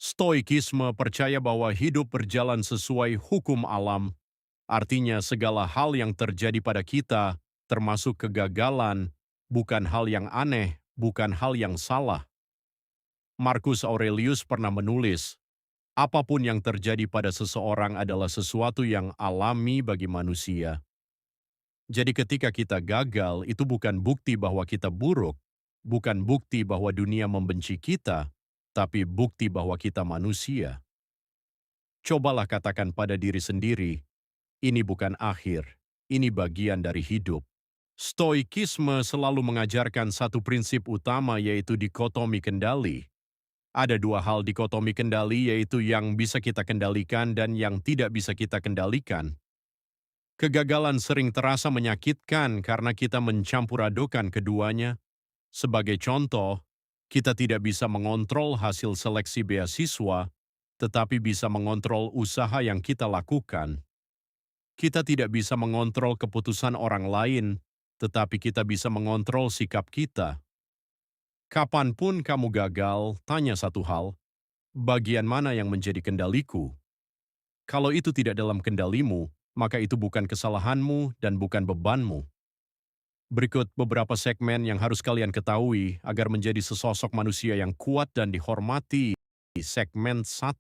Stoikisme percaya bahwa hidup berjalan sesuai hukum alam, artinya segala hal yang terjadi pada kita, termasuk kegagalan, bukan hal yang aneh, bukan hal yang salah. Marcus Aurelius pernah menulis, apapun yang terjadi pada seseorang adalah sesuatu yang alami bagi manusia. Jadi ketika kita gagal, itu bukan bukti bahwa kita buruk, bukan bukti bahwa dunia membenci kita, tapi bukti bahwa kita manusia. Cobalah katakan pada diri sendiri, ini bukan akhir, ini bagian dari hidup. Stoikisme selalu mengajarkan satu prinsip utama yaitu dikotomi kendali. Ada dua hal dikotomi kendali yaitu yang bisa kita kendalikan dan yang tidak bisa kita kendalikan. Kegagalan sering terasa menyakitkan karena kita mencampur adukan keduanya. Sebagai contoh, kita tidak bisa mengontrol hasil seleksi beasiswa, tetapi bisa mengontrol usaha yang kita lakukan. Kita tidak bisa mengontrol keputusan orang lain, tetapi kita bisa mengontrol sikap kita. Kapanpun kamu gagal, tanya satu hal, bagian mana yang menjadi kendaliku? Kalau itu tidak dalam kendalimu, maka itu bukan kesalahanmu dan bukan bebanmu. Berikut beberapa segmen yang harus kalian ketahui agar menjadi sesosok manusia yang kuat dan dihormati. Segmen 1.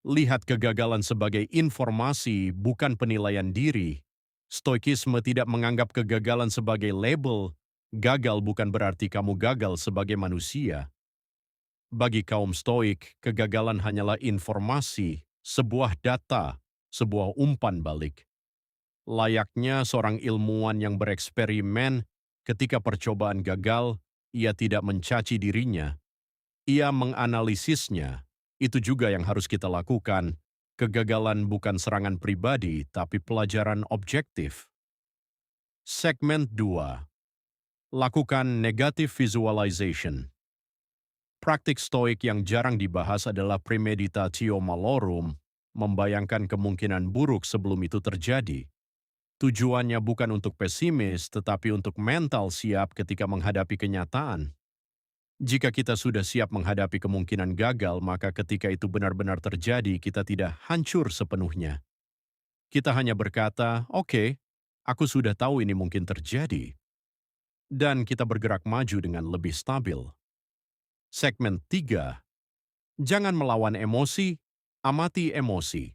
Lihat kegagalan sebagai informasi, bukan penilaian diri. Stoikisme tidak menganggap kegagalan sebagai label. Gagal bukan berarti kamu gagal sebagai manusia. Bagi kaum Stoik, kegagalan hanyalah informasi, sebuah data, sebuah umpan balik. Layaknya seorang ilmuwan yang bereksperimen, ketika percobaan gagal, ia tidak mencaci dirinya. Ia menganalisisnya. Itu juga yang harus kita lakukan. Kegagalan bukan serangan pribadi, tapi pelajaran objektif. Segmen 2. Lakukan negative visualization. Praktik stoik yang jarang dibahas adalah premeditatio malorum, membayangkan kemungkinan buruk sebelum itu terjadi. Tujuannya bukan untuk pesimis, tetapi untuk mental siap ketika menghadapi kenyataan. Jika kita sudah siap menghadapi kemungkinan gagal, maka ketika itu benar-benar terjadi, kita tidak hancur sepenuhnya. Kita hanya berkata, "Oke, aku sudah tahu ini mungkin terjadi." Dan kita bergerak maju dengan lebih stabil. Segmen 3. Jangan melawan emosi, amati emosi.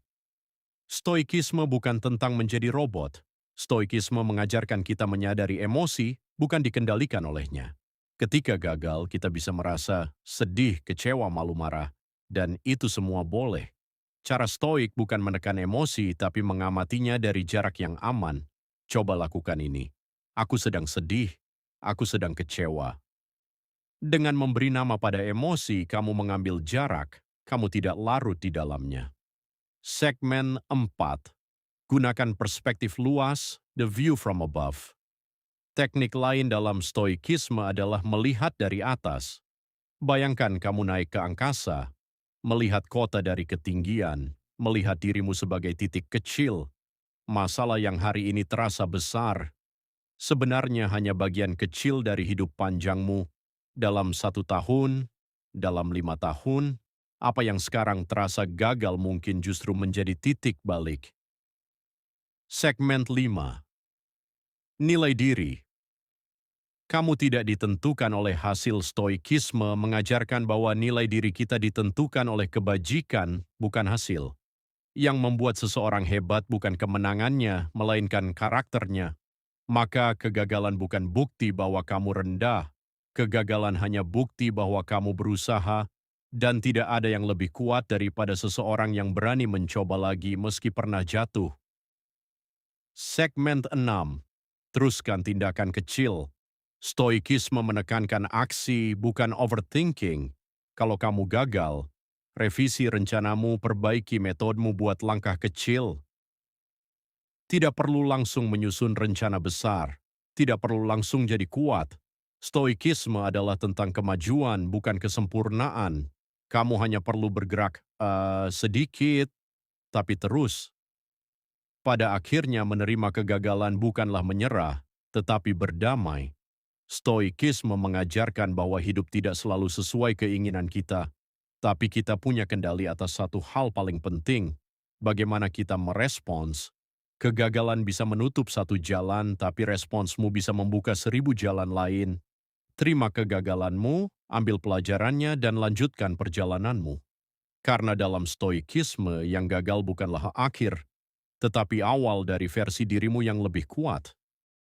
Stoikisme bukan tentang menjadi robot. Stoikisme mengajarkan kita menyadari emosi, bukan dikendalikan olehnya. Ketika gagal, kita bisa merasa sedih, kecewa, malu, marah, dan itu semua boleh. Cara stoik bukan menekan emosi, tapi mengamatinya dari jarak yang aman. Coba lakukan ini. Aku sedang sedih, aku sedang kecewa. Dengan memberi nama pada emosi, kamu mengambil jarak, kamu tidak larut di dalamnya. Segmen 4. Gunakan perspektif luas, the view from above. Teknik lain dalam stoikisme adalah melihat dari atas. Bayangkan kamu naik ke angkasa, melihat kota dari ketinggian, melihat dirimu sebagai titik kecil. Masalah yang hari ini terasa besar, sebenarnya hanya bagian kecil dari hidup panjangmu. Dalam 1 tahun, dalam 5 tahun, apa yang sekarang terasa gagal mungkin justru menjadi titik balik. Segmen 5. Nilai diri. Kamu tidak ditentukan oleh hasil stoikisme mengajarkan bahwa nilai diri kita ditentukan oleh kebajikan, bukan hasil. Yang membuat seseorang hebat bukan kemenangannya, melainkan karakternya. Maka kegagalan bukan bukti bahwa kamu rendah. Kegagalan hanya bukti bahwa kamu berusaha, dan tidak ada yang lebih kuat daripada seseorang yang berani mencoba lagi meski pernah jatuh. Segmen 6. Teruskan tindakan kecil. Stoikisme menekankan aksi, bukan overthinking. Kalau kamu gagal, revisi rencanamu, perbaiki metodemu buat langkah kecil. Tidak perlu langsung menyusun rencana besar. Tidak perlu langsung jadi kuat. Stoikisme adalah tentang kemajuan, bukan kesempurnaan. Kamu hanya perlu bergerak sedikit, tapi terus. Pada akhirnya menerima kegagalan bukanlah menyerah, tetapi berdamai. Stoikisme mengajarkan bahwa hidup tidak selalu sesuai keinginan kita. Tapi kita punya kendali atas satu hal paling penting, bagaimana kita merespons. Kegagalan bisa menutup satu jalan, tapi responsmu bisa membuka 1000 jalan lain. Terima kegagalanmu, ambil pelajarannya, dan lanjutkan perjalananmu. Karena dalam stoikisme, yang gagal bukanlah akhir, tetapi awal dari versi dirimu yang lebih kuat.